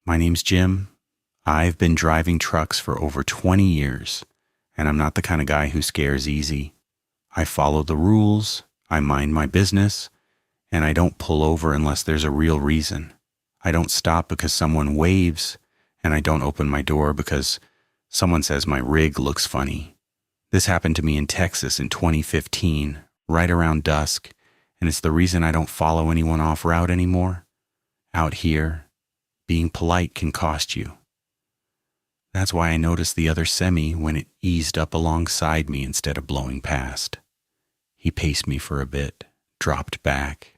My name's Jim. I've been driving trucks for over 20 years, and I'm not the kind of guy who scares easy. I follow the rules, I mind my business, and I don't pull over unless there's a real reason. I don't stop because someone waves, and I don't open my door because someone says my rig looks funny. This happened to me in Texas in 2015, right around dusk, and it's the reason I don't follow anyone off route anymore. Out here, being polite can cost you. That's why I noticed the other semi when it eased up alongside me instead of blowing past. He paced me for a bit, dropped back,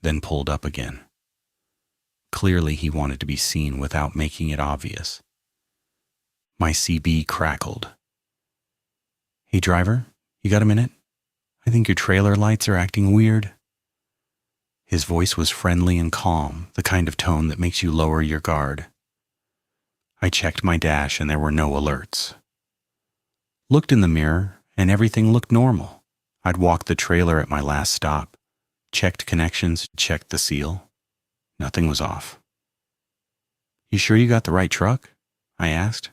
then pulled up again. Clearly he wanted to be seen without making it obvious. My CB crackled. "Hey driver, you got a minute? I think your trailer lights are acting weird." His voice was friendly and calm, the kind of tone that makes you lower your guard. I checked my dash and there were no alerts. Looked in the mirror and everything looked normal. I'd walked the trailer at my last stop, checked connections, checked the seal. Nothing was off. "You sure you got the right truck?" I asked.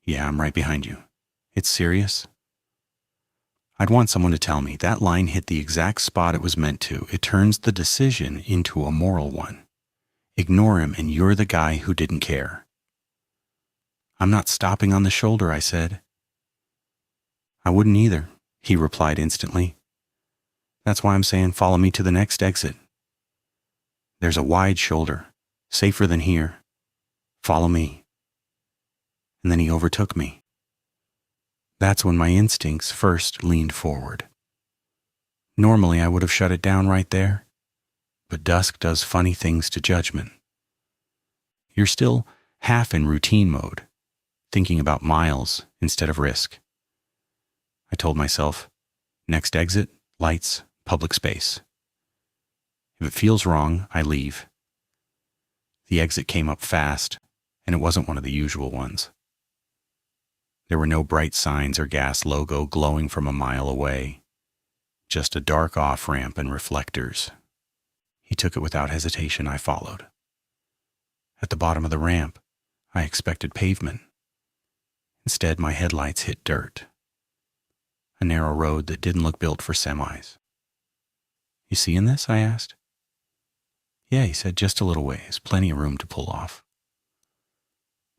"Yeah, I'm right behind you. It's serious?" I'd want someone to tell me that line hit the exact spot it was meant to. It turns the decision into a moral one. Ignore him and you're the guy who didn't care. "I'm not stopping on the shoulder," I said. "I wouldn't either," he replied instantly. "That's why I'm saying follow me to the next exit. There's a wide shoulder, safer than here. Follow me." And then he overtook me. That's when my instincts first leaned forward. Normally I would have shut it down right there, but dusk does funny things to judgment. You're still half in routine mode, thinking about miles instead of risk. I told myself, next exit, lights, public space. If it feels wrong, I leave. The exit came up fast, and it wasn't one of the usual ones. There were no bright signs or gas logo glowing from a mile away, just a dark off-ramp and reflectors. He took it without hesitation. I followed. At the bottom of the ramp, I expected pavement. Instead, my headlights hit dirt. A narrow road that didn't look built for semis. "You seeing this?" I asked. "Yeah," he said, "just a little ways, plenty of room to pull off."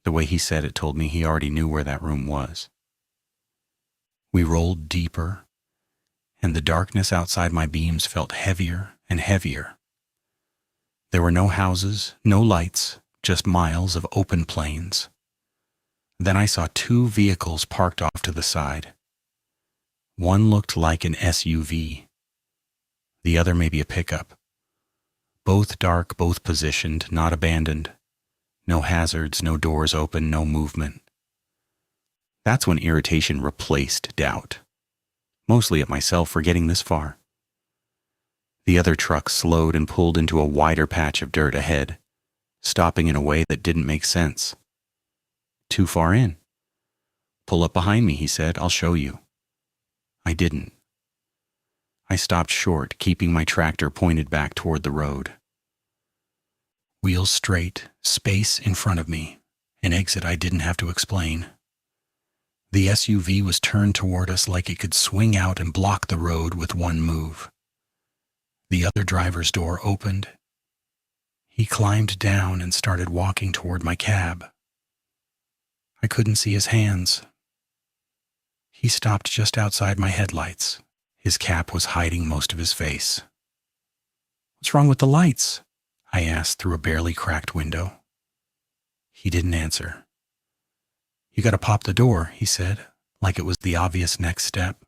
The way he said it told me he already knew where that room was. We rolled deeper, and the darkness outside my beams felt heavier and heavier. There were no houses, no lights, just miles of open plains. Then I saw two vehicles parked off to the side. One looked like an SUV. The other maybe a pickup. Both dark, both positioned, not abandoned. No hazards, no doors open, no movement. That's when irritation replaced doubt. Mostly at myself for getting this far. The other truck slowed and pulled into a wider patch of dirt ahead, stopping in a way that didn't make sense. "Too far in." "Pull up behind me," he said. "I'll show you." I didn't. I stopped short, keeping my tractor pointed back toward the road. Wheels straight, space in front of me, an exit I didn't have to explain. The SUV was turned toward us like it could swing out and block the road with one move. The other driver's door opened. He climbed down and started walking toward my cab. I couldn't see his hands. He stopped just outside my headlights. His cap was hiding most of his face. "What's wrong with the lights?" I asked through a barely cracked window. He didn't answer. "You gotta pop the door," he said, like it was the obvious next step.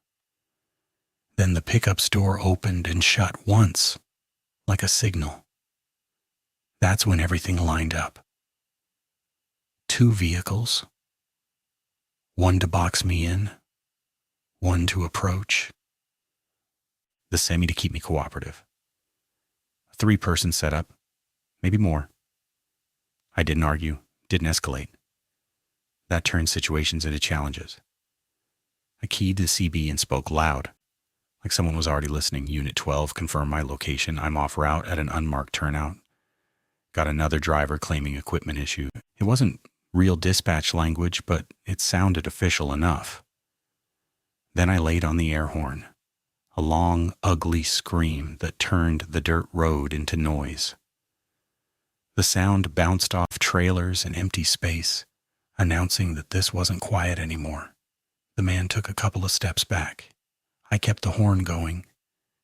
Then the pickup's door opened and shut once, like a signal. That's when everything lined up. Two vehicles. One to box me in, one to approach. The semi to keep me cooperative. A 3-person setup. Maybe more. I didn't argue, didn't escalate. That turned situations into challenges. I keyed the CB and spoke loud, like someone was already listening. "Unit 12, confirm my location. I'm off route at an unmarked turnout. Got another driver claiming equipment issue. It wasn't real dispatch language, but it sounded official enough. Then I laid on the air horn, a long, ugly scream that turned the dirt road into noise. The sound bounced off trailers and empty space, announcing that this wasn't quiet anymore. The man took a couple of steps back. I kept the horn going,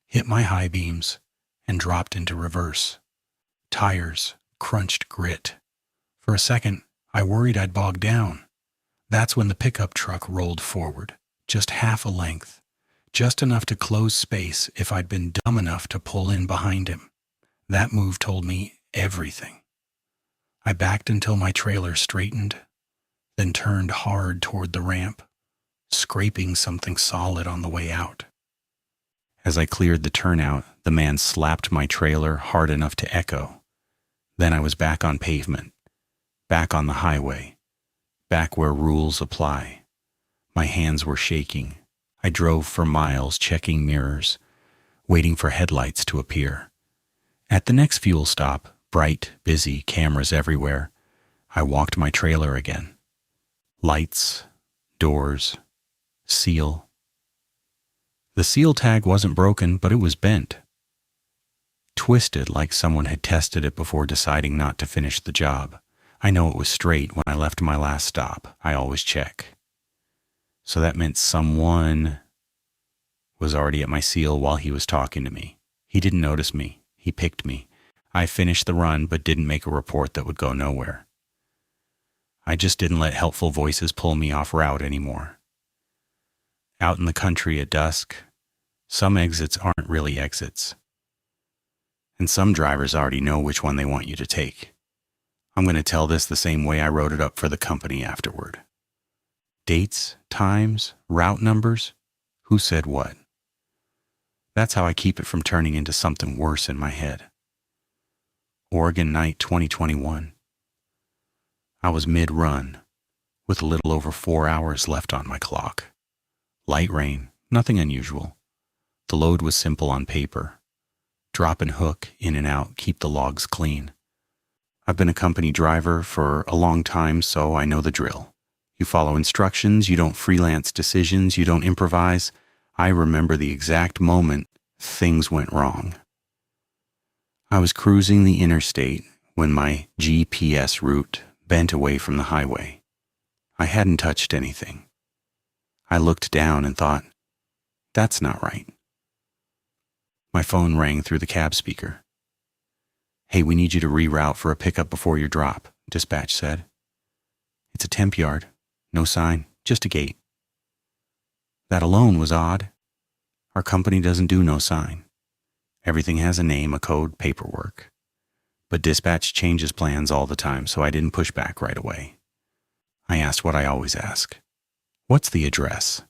hit my high beams, and dropped into reverse. Tires crunched grit. For a second, I worried I'd bog down. That's when the pickup truck rolled forward, just half a length, just enough to close space if I'd been dumb enough to pull in behind him. That move told me everything. I backed until my trailer straightened, then turned hard toward the ramp, scraping something solid on the way out. As I cleared the turnout, the man slapped my trailer hard enough to echo. Then I was back on pavement, back on the highway, back where rules apply. My hands were shaking. I drove for miles, checking mirrors, waiting for headlights to appear. At the next fuel stop, bright, busy, cameras everywhere, I walked my trailer again. Lights, doors, seal. The seal tag wasn't broken, but it was bent. Twisted like someone had tested it before deciding not to finish the job. I know it was straight when I left my last stop. I always check. So that meant someone was already at my seal while he was talking to me. He didn't notice me. He picked me. I finished the run but didn't make a report that would go nowhere. I just didn't let helpful voices pull me off route anymore. Out in the country at dusk, some exits aren't really exits. And some drivers already know which one they want you to take. I'm going to tell this the same way I wrote it up for the company afterward. Dates, times, route numbers, who said what? That's how I keep it from turning into something worse in my head. Oregon night 2021. I was mid-run, with a little over 4 hours left on my clock. Light rain, nothing unusual. The load was simple on paper. Drop and hook, in and out, keep the logs clean. I've been a company driver for a long time, so I know the drill. You follow instructions, you don't freelance decisions, you don't improvise. I remember the exact moment things went wrong. I was cruising the interstate when my GPS route bent away from the highway. I hadn't touched anything. I looked down and thought, that's not right. My phone rang through the cab speaker. Hey, we need you to reroute for a pickup before your drop, dispatch said. It's a temp yard. No sign, just a gate. That alone was odd. Our company doesn't do no sign. Everything has a name, a code, paperwork. But dispatch changes plans all the time, so I didn't push back right away. I asked what I always ask. What's the address?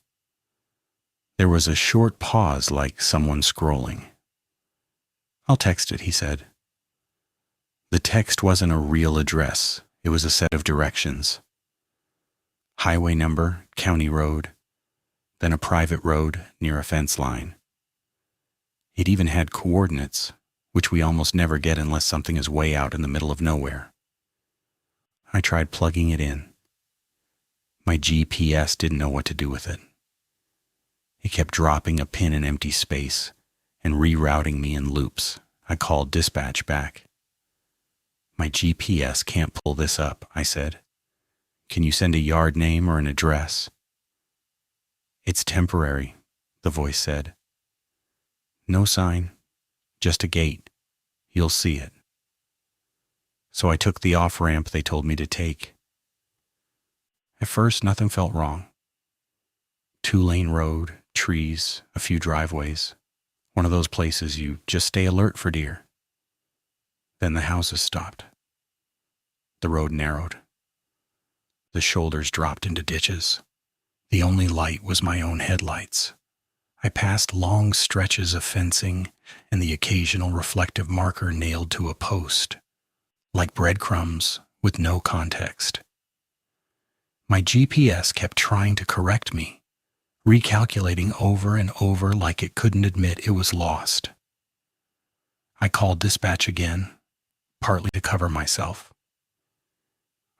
There was a short pause like someone scrolling. I'll text it, he said. The text wasn't a real address. It was a set of directions. Highway number, county road, then a private road near a fence line. It even had coordinates, which we almost never get unless something is way out in the middle of nowhere. I tried plugging it in. My GPS didn't know what to do with it. It kept dropping a pin in empty space and rerouting me in loops. I called dispatch back. My GPS can't pull this up, I said. Can you send a yard name or an address? It's temporary, the voice said. No sign, just a gate. You'll see it. So I took the off-ramp they told me to take. At first, nothing felt wrong. 2-lane road, trees, a few driveways. One of those places you just stay alert for deer. Then the houses stopped. The road narrowed. The shoulders dropped into ditches. The only light was my own headlights. I passed long stretches of fencing and the occasional reflective marker nailed to a post, like breadcrumbs with no context. My GPS kept trying to correct me, recalculating over and over like it couldn't admit it was lost. I called dispatch again, partly to cover myself.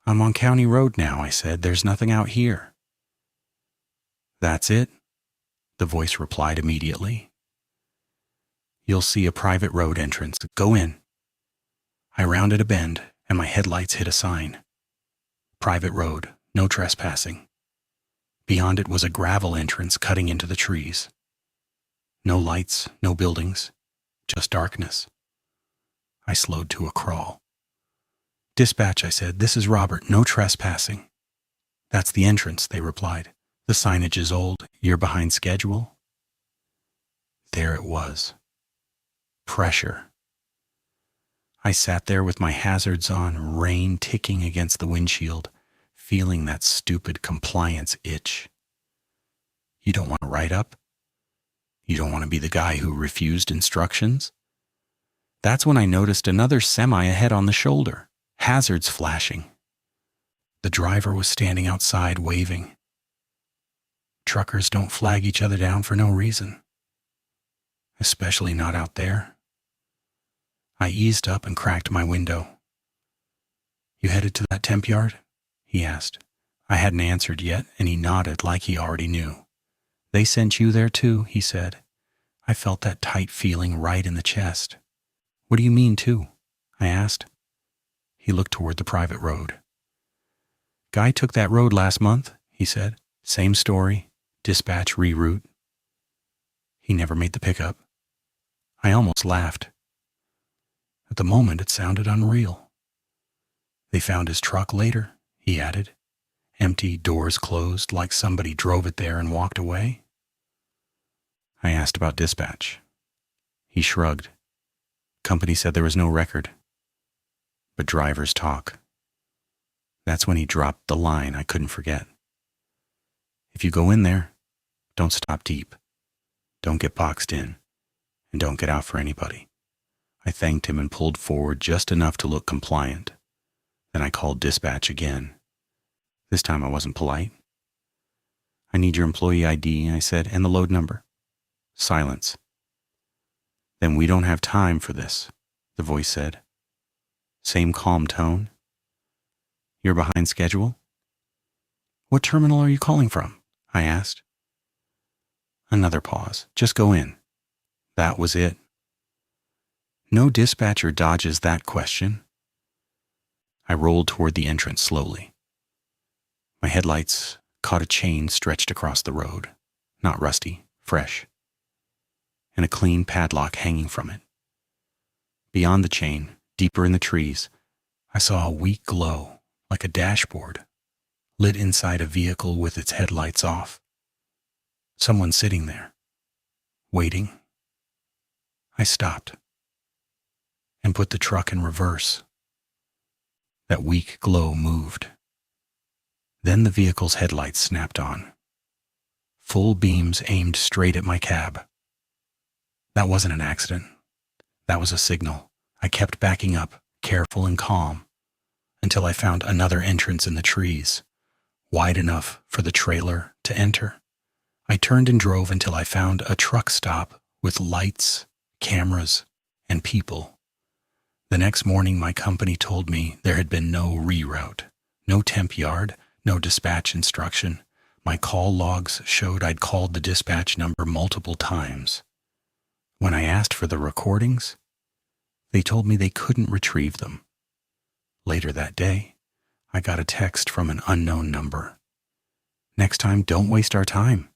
"I'm on County Road now," I said. "There's nothing out here." "That's it," the voice replied immediately. "You'll see a private road entrance. Go in." I rounded a bend, and my headlights hit a sign. Private road, no trespassing. Beyond it was a gravel entrance cutting into the trees. No lights, no buildings, just darkness. I slowed to a crawl. "Dispatch," I said. "This is Robert. No trespassing." "That's the entrance," they replied. "The signage is old. You're behind schedule." There it was. Pressure. I sat there with my hazards on, rain ticking against the windshield, feeling that stupid compliance itch. You don't want to write up? You don't want to be the guy who refused instructions? That's when I noticed another semi ahead on the shoulder, hazards flashing. The driver was standing outside waving. Truckers don't flag each other down for no reason. Especially not out there. I eased up and cracked my window. "You headed to that temp yard?" he asked. I hadn't answered yet, and he nodded like he already knew. "They sent you there too," he said. I felt that tight feeling right in the chest. "What do you mean too?" I asked. He looked toward the private road. "Guy took that road last month," he said. "Same story. Dispatch reroute." He never made the pickup. I almost laughed. At the moment, it sounded unreal. "They found his truck later," he added. "Empty, doors closed, like somebody drove it there and walked away." I asked about dispatch. He shrugged. Company said there was no record. But drivers talk. That's when he dropped the line I couldn't forget. "If you go in there, don't stop deep. Don't get boxed in. And don't get out for anybody." I thanked him and pulled forward just enough to look compliant. Then I called dispatch again. This time I wasn't polite. "I need your employee ID," I said, "and the load number." Silence. "Then we don't have time for this," the voice said. Same calm tone. "You're behind schedule?" "What terminal are you calling from?" I asked. Another pause. "Just go in." That was it. No dispatcher dodges that question. I rolled toward the entrance slowly. My headlights caught a chain stretched across the road, not rusty, fresh, and a clean padlock hanging from it. Beyond the chain, deeper in the trees, I saw a weak glow, like a dashboard, lit inside a vehicle with its headlights off. Someone sitting there, waiting. I stopped and put the truck in reverse. That weak glow moved. Then the vehicle's headlights snapped on. Full beams aimed straight at my cab. That wasn't an accident. That was a signal. I kept backing up, careful and calm, until I found another entrance in the trees, wide enough for the trailer to enter. I turned and drove until I found a truck stop with lights, cameras, and people. The next morning, my company told me there had been no reroute, no temp yard, no dispatch instruction. My call logs showed I'd called the dispatch number multiple times. When I asked for the recordings, they told me they couldn't retrieve them. Later that day, I got a text from an unknown number. "Next time, don't waste our time."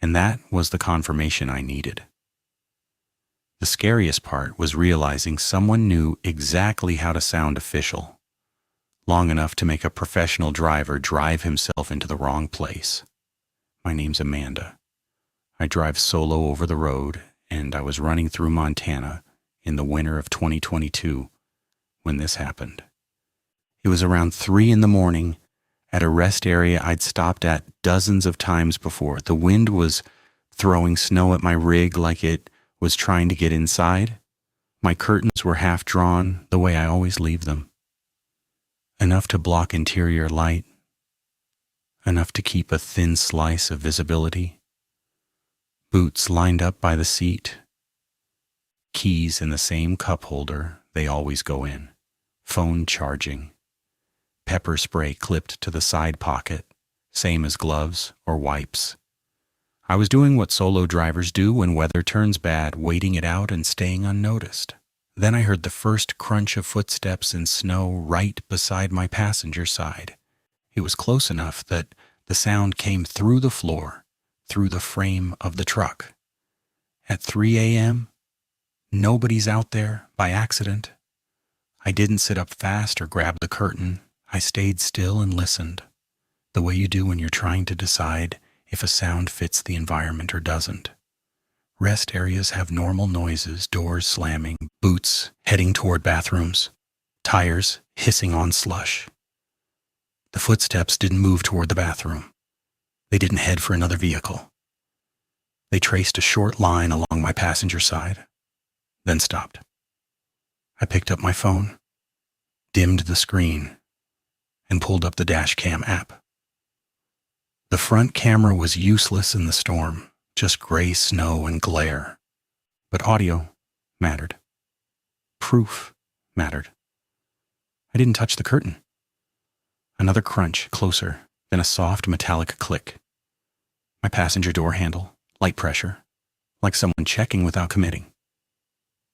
And that was the confirmation I needed. The scariest part was realizing someone knew exactly how to sound official, long enough to make a professional driver drive himself into the wrong place. My name's Amanda. I drive solo over the road, and I was running through Montana in the winter of 2022 when this happened. It was around 3 a.m. at a rest area I'd stopped at dozens of times before. The wind was throwing snow at my rig like it was trying to get inside. My curtains were half drawn the way I always leave them. Enough to block interior light. Enough to keep a thin slice of visibility. Boots lined up by the seat. Keys in the same cup holder they always go in. Phone charging. Pepper spray clipped to the side pocket, same as gloves or wipes. I was doing what solo drivers do when weather turns bad, waiting it out and staying unnoticed. Then I heard the first crunch of footsteps in snow right beside my passenger side. It was close enough that the sound came through the floor, through the frame of the truck. At 3 a.m., nobody's out there by accident. I didn't sit up fast or grab the curtain. I stayed still and listened, the way you do when you're trying to decide if a sound fits the environment or doesn't. Rest areas have normal noises, doors slamming, boots heading toward bathrooms, tires hissing on slush. The footsteps didn't move toward the bathroom. They didn't head for another vehicle. They traced a short line along my passenger side, then stopped. I picked up my phone, dimmed the screen, and pulled up the dash cam app. The front camera was useless in the storm, just gray snow and glare. But audio mattered. Proof mattered. I didn't touch the curtain. Another crunch, closer, then a soft metallic click. My passenger door handle, light pressure, like someone checking without committing.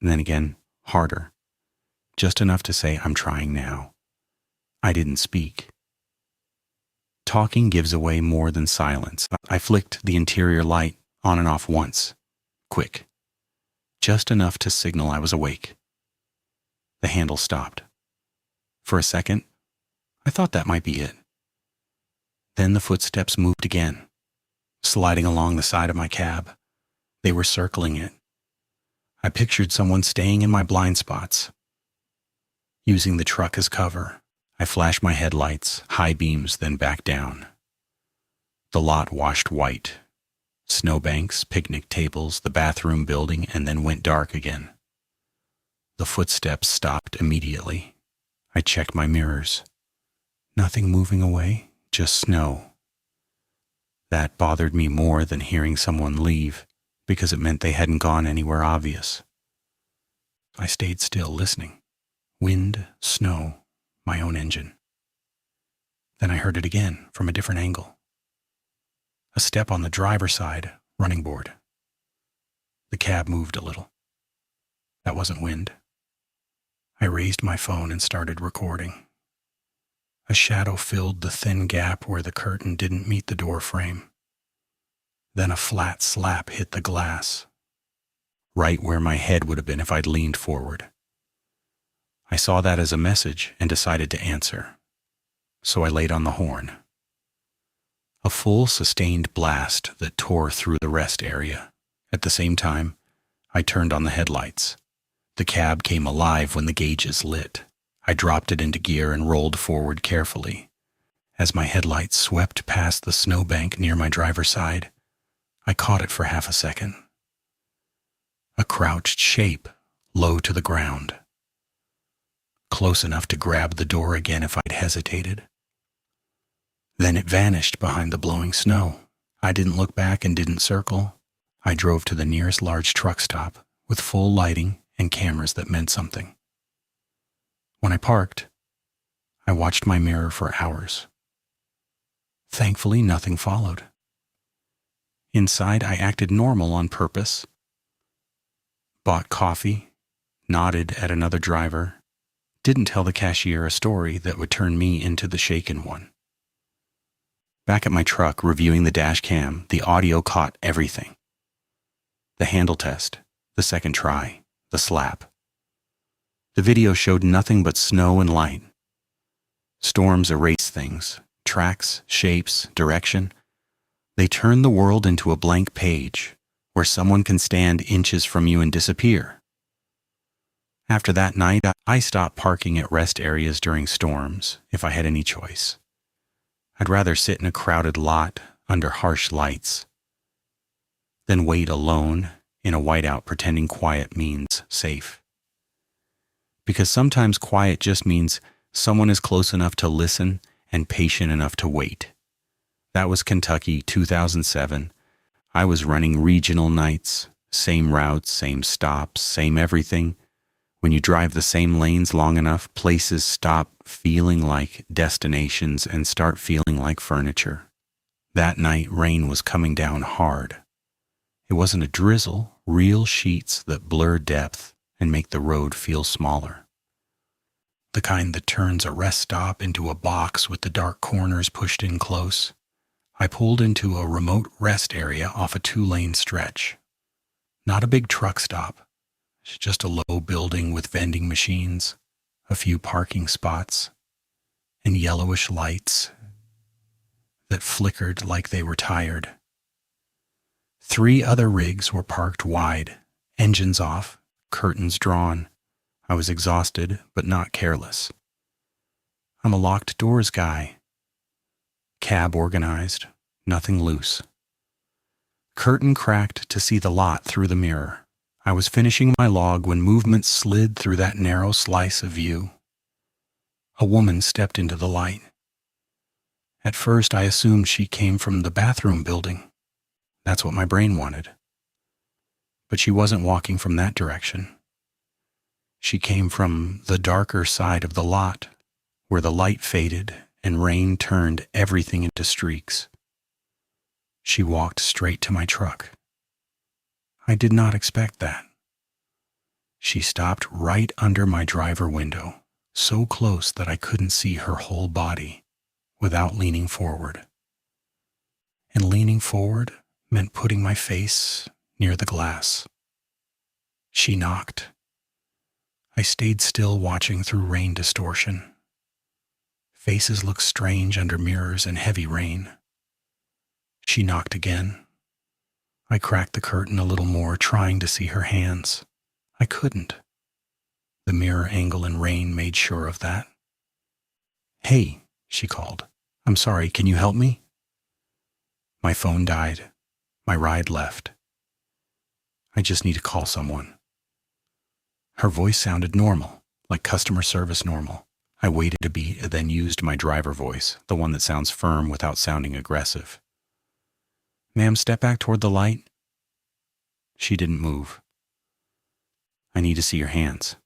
And then again, harder, just enough to say, "I'm trying now." I didn't speak. Talking gives away more than silence. I flicked the interior light on and off once, quick, just enough to signal I was awake. The handle stopped. For a second, I thought that might be it. Then the footsteps moved again, sliding along the side of my cab. They were circling it. I pictured someone staying in my blind spots. Using the truck as cover, I flashed my headlights, high beams, then back down. The lot washed white. Snowbanks, picnic tables, the bathroom building, and then went dark again. The footsteps stopped immediately. I checked my mirrors. Nothing moving away, just snow. That bothered me more than hearing someone leave, because it meant they hadn't gone anywhere obvious. I stayed still, listening. Wind, snow, my own engine. Then I heard it again, from a different angle. A step on the driver's side, running board. The cab moved a little. That wasn't wind. I raised my phone and started recording. A shadow filled the thin gap where the curtain didn't meet the door frame. Then a flat slap hit the glass, right where my head would have been if I'd leaned forward. I saw that as a message and decided to answer, so I laid on the horn. A full, sustained blast that tore through the rest area. At the same time, I turned on the headlights. The cab came alive when the gauges lit. I dropped it into gear and rolled forward carefully. As my headlights swept past the snowbank near my driver's side, I caught it for half a second. A crouched shape, low to the ground. Close enough to grab the door again if I'd hesitated. Then it vanished behind the blowing snow. I didn't look back and didn't circle. I drove to the nearest large truck stop with full lighting and cameras that meant something. When I parked, I watched my mirror for hours. Thankfully, nothing followed. Inside, I acted normal on purpose. Bought coffee, nodded at another driver, didn't tell the cashier a story that would turn me into the shaken one. Back at my truck, reviewing the dash cam, the audio caught everything. The handle test, the second try, the slap. The video showed nothing but snow and light. Storms erase things, tracks, shapes, direction. They turn the world into a blank page where someone can stand inches from you and disappear. After that night, I stopped parking at rest areas during storms if I had any choice. I'd rather sit in a crowded lot under harsh lights than wait alone in a whiteout pretending quiet means safe. Because sometimes quiet just means someone is close enough to listen and patient enough to wait. That was Kentucky, 2007. I was running regional nights, same routes, same stops, same everything, When you drive the same lanes long enough, places stop feeling like destinations and start feeling like furniture. That night, rain was coming down hard. It wasn't a drizzle, real sheets that blur depth and make the road feel smaller. The kind that turns a rest stop into a box with the dark corners pushed in close. I pulled into a remote rest area off a 2-lane stretch. Not a big truck stop, just a low building with vending machines, a few parking spots, and yellowish lights that flickered like they were tired. 3 other rigs were parked wide, engines off, curtains drawn. I was exhausted, but not careless. I'm a locked doors guy. Cab organized, nothing loose. Curtain cracked to see the lot through the mirror. I was finishing my log when movement slid through that narrow slice of view. A woman stepped into the light. At first, I assumed she came from the bathroom building. That's what my brain wanted. But she wasn't walking from that direction. She came from the darker side of the lot, where the light faded and rain turned everything into streaks. She walked straight to my truck. I did not expect that. She stopped right under my driver window, so close that I couldn't see her whole body without leaning forward. And leaning forward meant putting my face near the glass. She knocked. I stayed still, watching through rain distortion. Faces look strange under mirrors and heavy rain. She knocked again. I cracked the curtain a little more, trying to see her hands. I couldn't. The mirror angle and rain made sure of that. "Hey," she called. "I'm sorry, can you help me?" My phone died. My ride left. "I just need to call someone." Her voice sounded normal, like customer service normal. I waited a beat and then used my driver voice, the one that sounds firm without sounding aggressive. "Ma'am, step back toward the light." She didn't move. "I need to see your hands."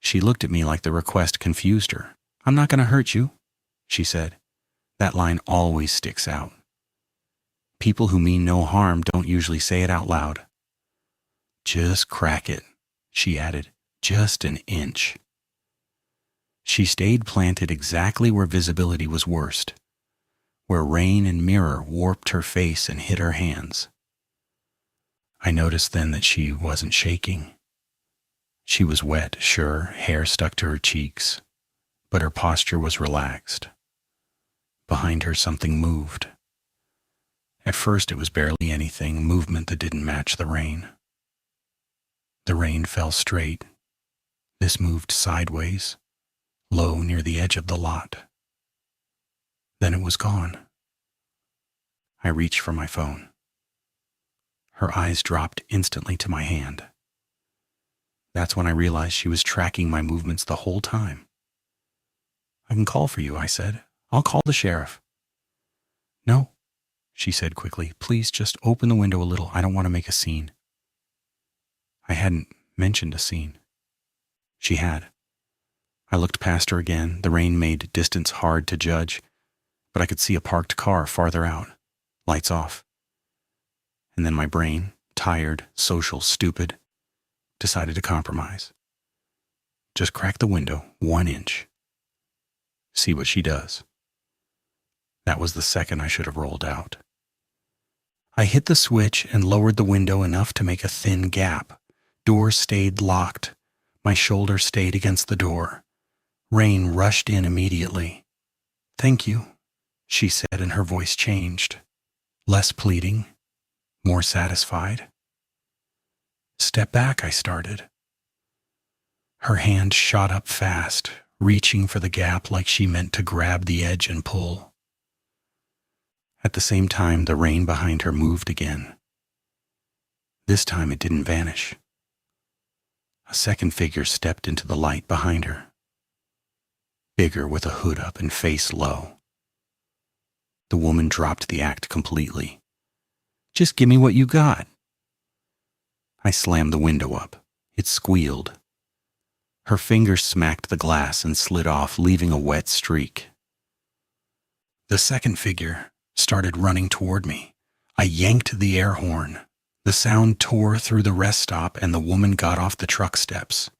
She looked at me like the request confused her. "I'm not going to hurt you," she said. That line always sticks out. People who mean no harm don't usually say it out loud. "Just crack it," she added, "just an inch." She stayed planted exactly where visibility was worst, where rain and mirror warped her face and hit her hands. I noticed then that she wasn't shaking. She was wet, sure, hair stuck to her cheeks, but her posture was relaxed. Behind her, something moved. At first, it was barely anything, movement that didn't match the rain. The rain fell straight. This moved sideways, low near the edge of the lot. Then it was gone. I reached for my phone. Her eyes dropped instantly to my hand. That's when I realized she was tracking my movements the whole time. "I can call for you," I said. "I'll call the sheriff." "No," she said quickly. "Please just open the window a little. I don't want to make a scene." I hadn't mentioned a scene. She had. I looked past her again. The rain made distance hard to judge, but I could see a parked car farther out, lights off. And then my brain, tired, social, stupid, decided to compromise. Just crack the window 1 inch. See what she does. That was the second I should have rolled out. I hit the switch and lowered the window enough to make a thin gap. Door stayed locked. My shoulder stayed against the door. Rain rushed in immediately. "Thank you," she said, and her voice changed. Less pleading, more satisfied. "Step back," I started. Her hand shot up fast, reaching for the gap like she meant to grab the edge and pull. At the same time, the rain behind her moved again. This time it didn't vanish. A second figure stepped into the light behind her. Bigger, with a hood up and face low. The woman dropped the act completely. "Just give me what you got." I slammed the window up. It squealed. Her finger smacked the glass and slid off, leaving a wet streak. The second figure started running toward me. I yanked the air horn. The sound tore through the rest stop and the woman got off the truck steps.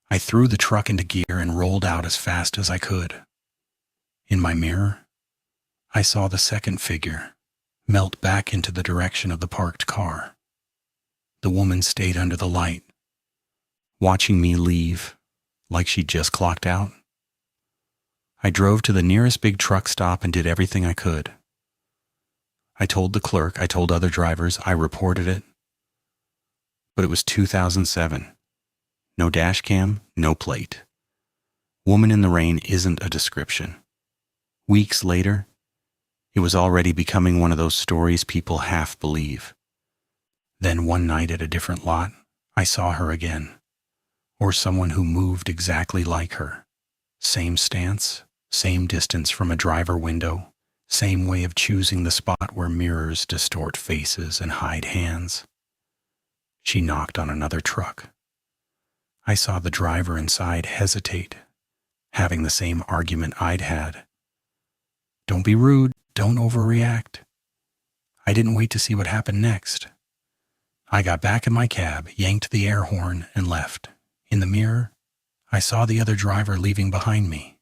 I threw the truck into gear and rolled out as fast as I could. In my mirror, I saw the second figure melt back into the direction of the parked car. The woman stayed under the light, watching me leave like she'd just clocked out. I drove to the nearest big truck stop and did everything I could. I told the clerk, I told other drivers, I reported it. But it was 2007. No dash cam, no plate. Woman in the rain isn't a description. Weeks later, it was already becoming one of those stories people half believe. Then one night at a different lot, I saw her again. Or someone who moved exactly like her. Same stance, same distance from a driver window, same way of choosing the spot where mirrors distort faces and hide hands. She knocked on another truck. I saw the driver inside hesitate, having the same argument I'd had. Don't be rude, don't overreact. I didn't wait to see what happened next. I got back in my cab, yanked the air horn, and left. In the mirror, I saw the other driver leaving behind me.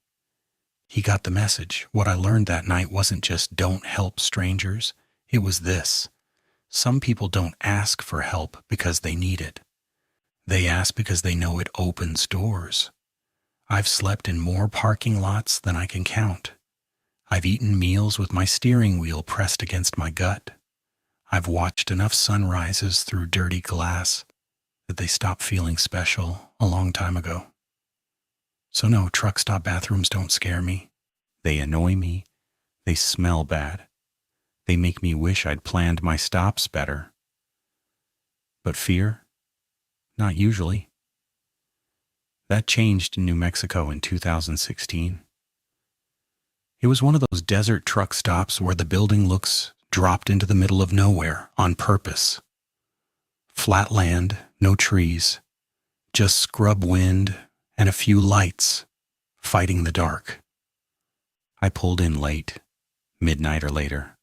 He got the message. What I learned that night wasn't just don't help strangers. It was this. Some people don't ask for help because they need it. They ask because they know it opens doors. I've slept in more parking lots than I can count. I've eaten meals with my steering wheel pressed against my gut. I've watched enough sunrises through dirty glass that they stopped feeling special a long time ago. So no, truck stop bathrooms don't scare me. They annoy me. They smell bad. They make me wish I'd planned my stops better. But fear? Not usually. That changed in New Mexico in 2016. It was one of those desert truck stops where the building looks dropped into the middle of nowhere on purpose. Flat land, no trees, just scrub wind and a few lights fighting the dark. I pulled in late, midnight or later.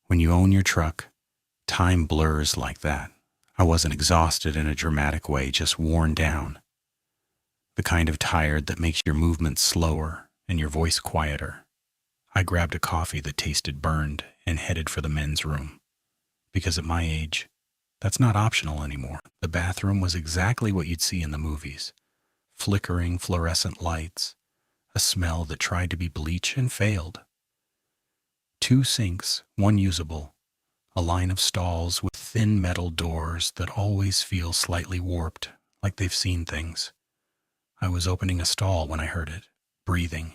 When you own your truck, time blurs like that. I wasn't exhausted in a dramatic way, just worn down. The kind of tired that makes your movements slower and your voice quieter. I grabbed a coffee that tasted burned and headed for the men's room. Because at my age, that's not optional anymore. The bathroom was exactly what you'd see in the movies. Flickering fluorescent lights, a smell that tried to be bleach and failed. 2 sinks, one usable, a line of stalls with thin metal doors that always feel slightly warped, like they've seen things. I was opening a stall when I heard it, breathing.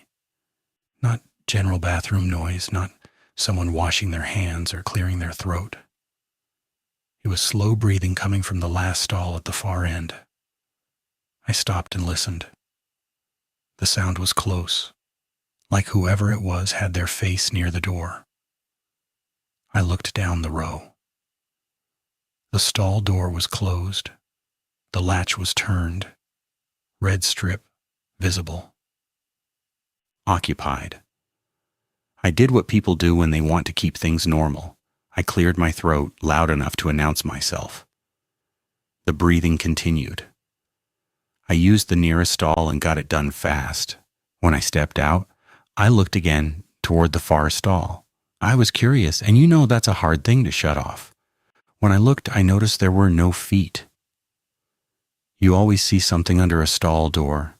Not general bathroom noise, not someone washing their hands or clearing their throat. It was slow breathing coming from the last stall at the far end. I stopped and listened. The sound was close, like whoever it was had their face near the door. I looked down the row. The stall door was closed. The latch was turned. Red strip visible. Occupied. I did what people do when they want to keep things normal. I cleared my throat loud enough to announce myself. The breathing continued. I used the nearest stall and got it done fast. When I stepped out, I looked again toward the far stall. I was curious, and you know that's a hard thing to shut off. When I looked, I noticed there were no feet. You always see something under a stall door.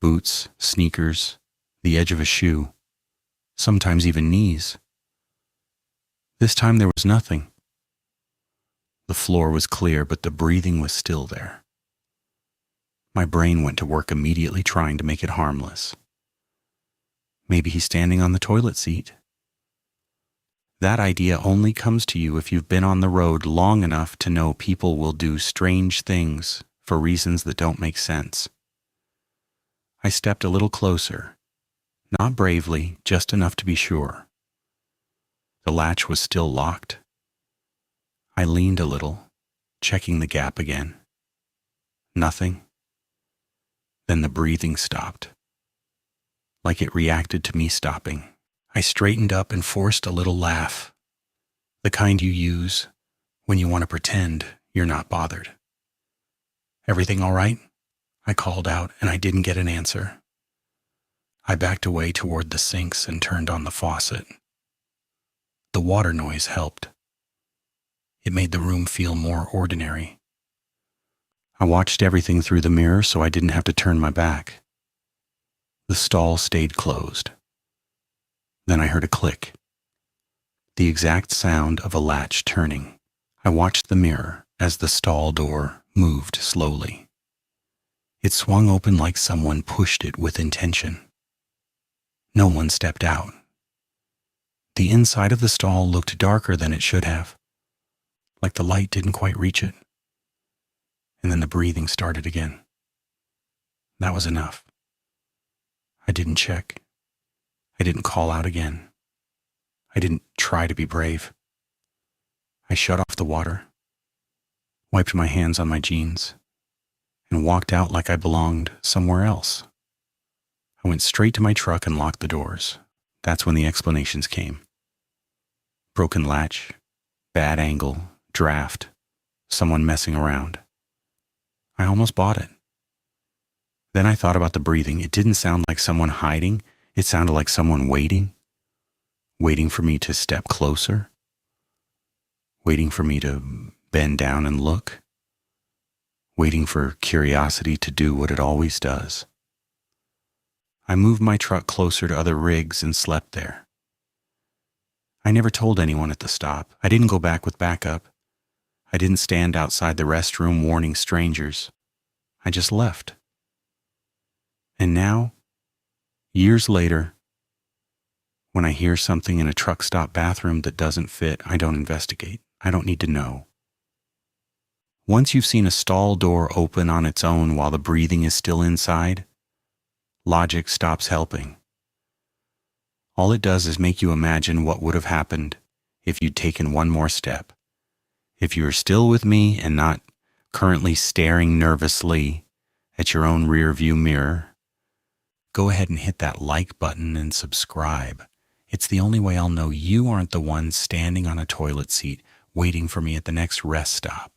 Boots, sneakers, the edge of a shoe, sometimes even knees. This time there was nothing. The floor was clear, but the breathing was still there. My brain went to work immediately trying to make it harmless. Maybe he's standing on the toilet seat. That idea only comes to you if you've been on the road long enough to know people will do strange things for reasons that don't make sense. I stepped a little closer, not bravely, just enough to be sure. The latch was still locked. I leaned a little, checking the gap again. Nothing. Then the breathing stopped, like it reacted to me stopping. I straightened up and forced a little laugh, the kind you use when you want to pretend you're not bothered. "Everything all right?" I called out, and I didn't get an answer. I backed away toward the sinks and turned on the faucet. The water noise helped. It made the room feel more ordinary. I watched everything through the mirror so I didn't have to turn my back. The stall stayed closed. Then I heard a click, the exact sound of a latch turning. I watched the mirror as the stall door moved slowly. It swung open like someone pushed it with intention. No one stepped out. The inside of the stall looked darker than it should have, like the light didn't quite reach it. And then the breathing started again. That was enough. I didn't check. I didn't call out again. I didn't try to be brave. I shut off the water, wiped my hands on my jeans, and walked out like I belonged somewhere else. I went straight to my truck and locked the doors. That's when the explanations came. Broken latch, bad angle, draft, someone messing around. I almost bought it. Then I thought about the breathing. It didn't sound like someone hiding. It sounded like someone waiting for me to step closer, waiting for me to bend down and look, waiting for curiosity to do what it always does. I moved my truck closer to other rigs and slept there. I never told anyone at the stop. I didn't go back with backup. I didn't stand outside the restroom warning strangers. I just left. And now, years later, when I hear something in a truck stop bathroom that doesn't fit, I don't investigate. I don't need to know. Once you've seen a stall door open on its own while the breathing is still inside, logic stops helping. All it does is make you imagine what would have happened if you'd taken one more step. If you are still with me and not currently staring nervously at your own rearview mirror, go ahead and hit that like button and subscribe. It's the only way I'll know you aren't the one standing on a toilet seat waiting for me at the next rest stop.